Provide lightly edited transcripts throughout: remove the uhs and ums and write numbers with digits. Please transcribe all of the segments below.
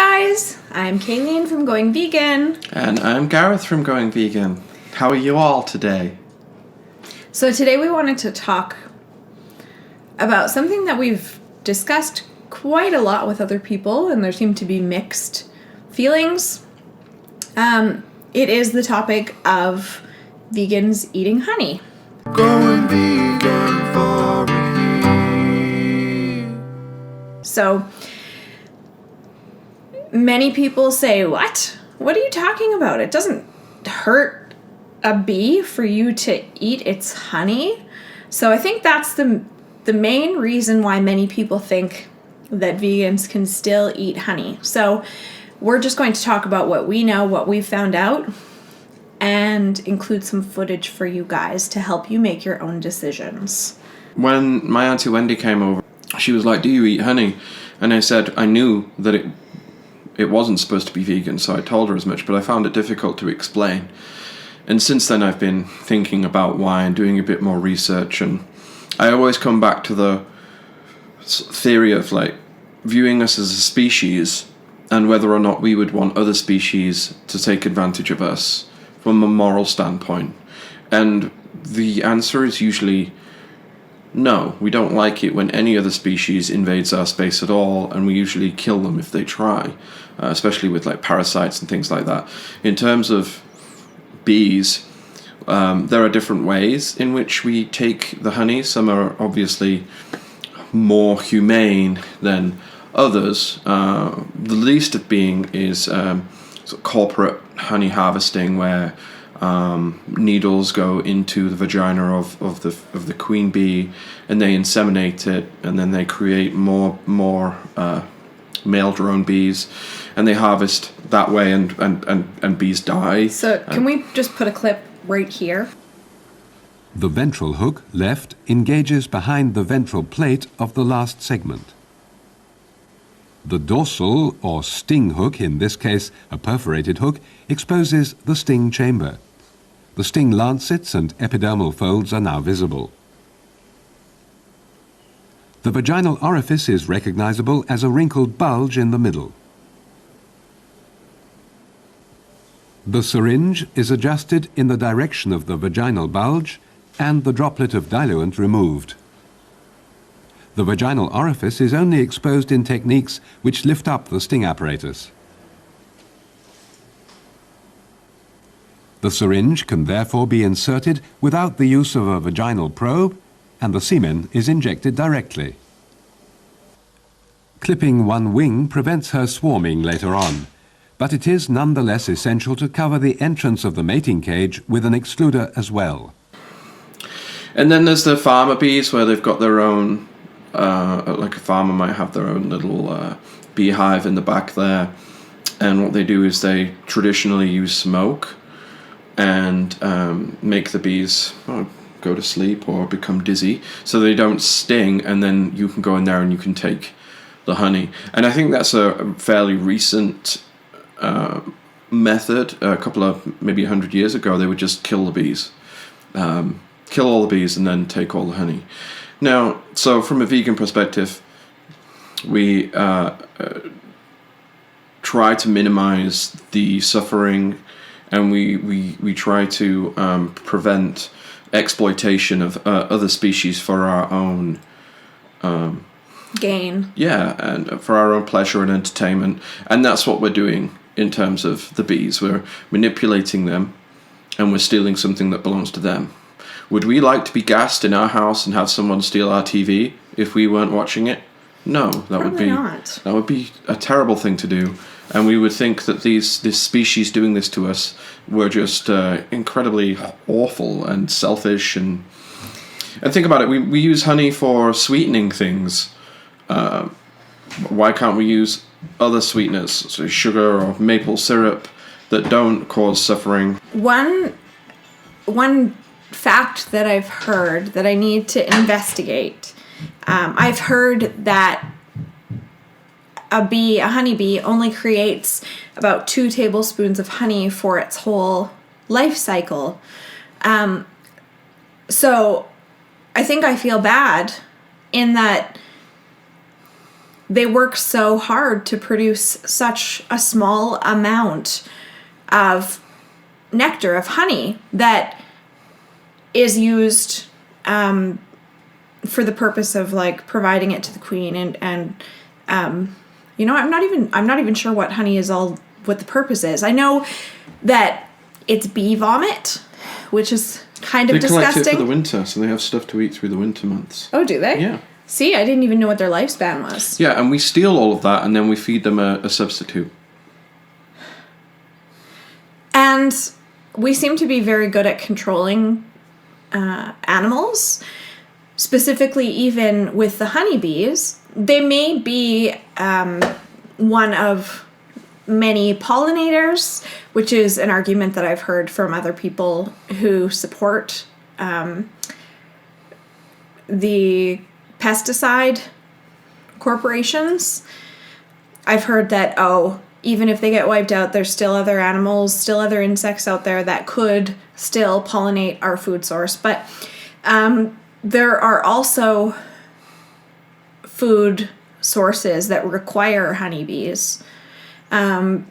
guys, I'm Kaylene from Going Vegan. And I'm Gareth from Going Vegan. How are you all today? So today we wanted to talk about something that we've discussed quite a lot with other people, and there seem to be mixed feelings. It is the topic of vegans eating honey. Going vegan for a year. So many people say, what? What are you talking about? It doesn't hurt a bee for you to eat its honey. So I think that's the main reason why many people think that vegans can still eat honey. So we're just going to talk about what we know, what we've found out, and include some footage for you guys to help you make your own decisions. When my Auntie Wendy came over, she was like, "Do you eat honey?" And I said I knew that it wasn't supposed to be vegan, so I told her as much, but I found it difficult to explain. And since then I've been thinking about why and doing a bit more research, and I always come back to the theory of like viewing us as a species and whether or not we would want other species to take advantage of us from a moral standpoint. And the answer is usually no. We don't like it when any other species invades our space at all, and we usually kill them if they try, especially with like parasites and things like that. In terms of bees, there are different ways in which we take the honey. Some are obviously more humane than others. The least of being is sort of corporate honey harvesting, where needles go into the vagina of the queen bee, and they inseminate it, and then they create more male drone bees, and they harvest that way, and bees die. So can we just put a clip right here? The ventral hook, left, engages behind the ventral plate of the last segment. The dorsal, or sting hook, in this case a perforated hook, exposes the sting chamber. The sting lancets and epidermal folds are now visible. The vaginal orifice is recognizable as a wrinkled bulge in the middle. The syringe is adjusted in the direction of the vaginal bulge and the droplet of diluent removed. The vaginal orifice is only exposed in techniques which lift up the sting apparatus. The syringe can therefore be inserted without the use of a vaginal probe, and the semen is injected directly. Clipping one wing prevents her swarming later on, but it is nonetheless essential to cover the entrance of the mating cage with an excluder as well. And then there's the farmer bees, where they've got their own, like a farmer might have their own little beehive in the back there. And what they do is they traditionally use smoke and make the bees go to sleep or become dizzy, so they don't sting, and then you can go in there and you can take the honey. And I think that's a fairly recent method. A couple of, maybe 100 years ago, they would just kill the bees. Kill all the bees and then take all the honey. Now, so from a vegan perspective, we try to minimize the suffering, and we try to prevent exploitation of other species for our own gain. Yeah, and for our own pleasure and entertainment. And that's what we're doing in terms of the bees. We're manipulating them, and we're stealing something that belongs to them. Would we like to be gassed in our house and have someone steal our TV if we weren't watching it? No, that would be a terrible thing to do. And we would think that this species doing this to us were just incredibly awful and selfish. And think about it, we use honey for sweetening things. Why can't we use other sweeteners, so sugar or maple syrup, that don't cause suffering? One fact that I've heard that I need to investigate. I've heard that a honeybee only creates about 2 tablespoons of honey for its whole life cycle. So I think I feel bad in that they work so hard to produce such a small amount of nectar, of honey, that is used for the purpose of like providing it to the queen, and you know, I'm not even sure what honey is all, what the purpose is. I know that it's bee vomit, which is kind of disgusting. They collect it for the winter, so they have stuff to eat through the winter months. Oh, do they? Yeah. See, I didn't even know what their lifespan was. Yeah, and we steal all of that, and then we feed them a substitute. And we seem to be very good at controlling animals, specifically even with the honeybees. They may be one of many pollinators, which is an argument that I've heard from other people who support the pesticide corporations. I've heard that, even if they get wiped out, there's still other animals, still other insects out there that could still pollinate our food source. But there are also food sources that require honeybees. Something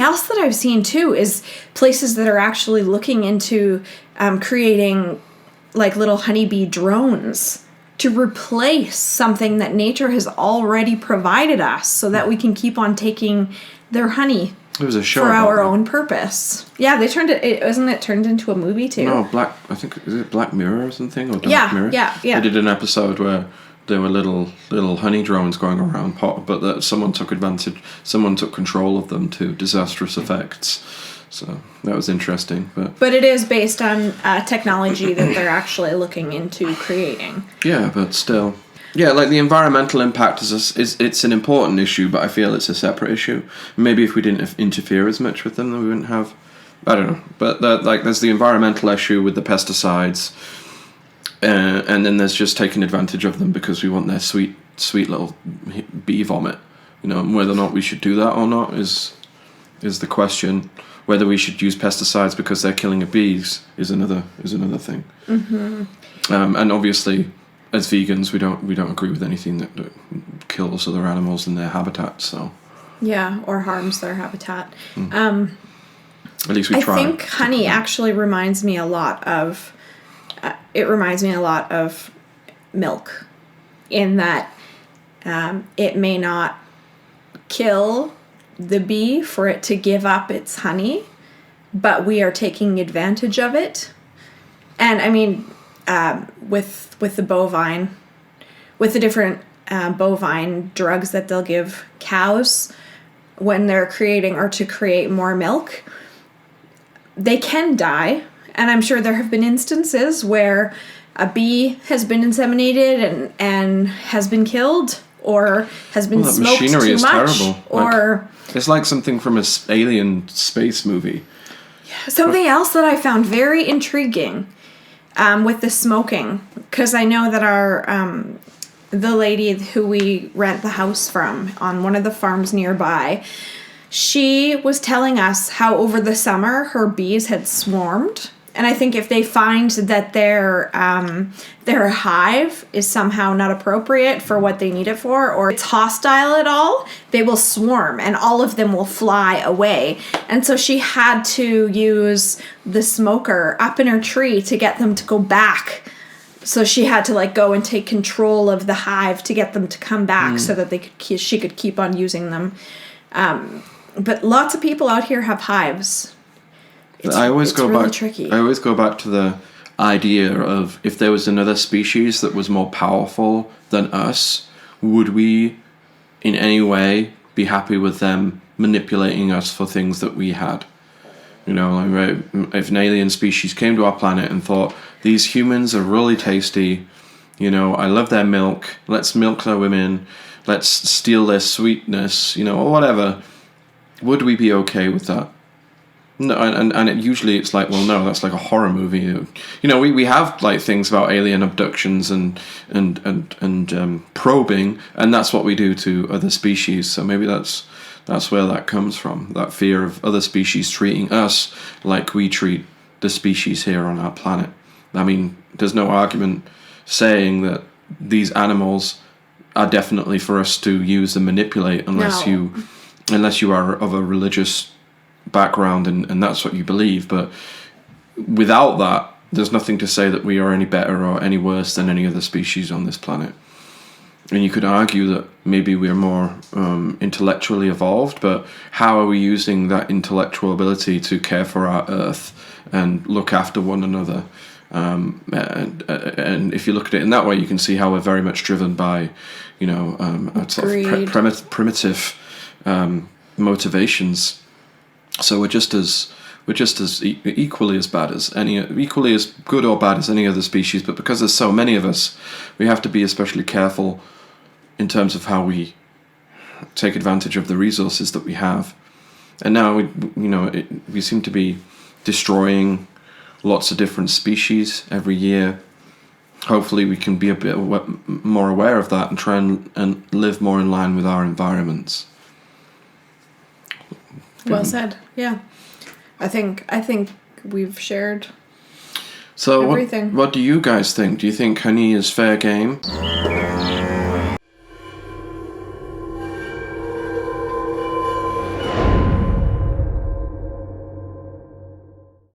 else that I've seen too is places that are actually looking into creating like little honeybee drones to replace something that nature has already provided us, so that we can keep on taking their honey. There was a show for about our that. own purpose. Yeah, they turned it. Wasn't it turned into a movie too? No, I think, is it Black Mirror or something, or Dark Mirror? Yeah. They did an episode where there were little honey drones going around, but that someone took control of them to disastrous effects. So that was interesting, but it is based on technology that they're actually looking into creating. Yeah, but still, yeah, like the environmental impact is it's an important issue, but I feel it's a separate issue. Maybe if we didn't interfere as much with them, then we wouldn't have. I don't know, but there's the environmental issue with the pesticides, and then there's just taking advantage of them because we want their sweet little bee vomit. You know, and whether or not we should do that or not is the question. Whether we should use pesticides because they're killing the bees is another thing. Mm-hmm. And obviously, as vegans, we don't agree with anything that kills other animals in their habitat. So yeah, or harms their habitat. At least we try. I think honey actually reminds me a lot of. It reminds me a lot of milk, in that it may not kill the bee for it to give up its honey, but we are taking advantage of it. And I mean, with the bovine, with the different bovine drugs that they'll give cows when they're creating or to create more milk, they can die. And I'm sure there have been instances where a bee has been inseminated and has been killed, or has been smoked too much, terrible. or it's like something from an alien space movie. Something else that I found very intriguing with the smoking, because I know that the lady who we rent the house from on one of the farms nearby, she was telling us how over the summer her bees had swarmed. And I think if they find that their hive is somehow not appropriate for what they need it for, or it's hostile at all, they will swarm and all of them will fly away. And so she had to use the smoker up in her tree to get them to go back. So she had to go and take control of the hive to get them to come back so that she could keep on using them. But lots of people out here have hives. I always go really back. Tricky. I always go back to the idea of if there was another species that was more powerful than us, would we, in any way, be happy with them manipulating us for things that we had? You know, if an alien species came to our planet and thought, these humans are really tasty, you know, I love their milk, let's milk their women, let's steal their sweetness, you know, or whatever, would we be okay with that? No, and usually it's like, well, no, that's like a horror movie. You know, we have things about alien abductions and probing, and that's what we do to other species. So maybe that's where that comes from, that fear of other species treating us like we treat the species here on our planet. I mean, there's no argument saying that these animals are definitely for us to use and manipulate unless No. you are of a religious background and that's what you believe. But without that, there's nothing to say that we are any better or any worse than any other species on this planet. And you could argue that maybe we're more intellectually evolved, but how are we using that intellectual ability to care for our Earth and look after one another? And if you look at it in that way, you can see how we're very much driven by, sort of primitive motivations. So we're just as equally as bad as equally as good or bad as any other species. But because there's so many of us, we have to be especially careful in terms of how we take advantage of the resources that we have. And now we seem to be destroying lots of different species every year. Hopefully we can be a bit more aware of that and try and live more in line with our environments. Well said. Yeah. I think we've shared so everything. What do you guys think? Do you think honey is fair game?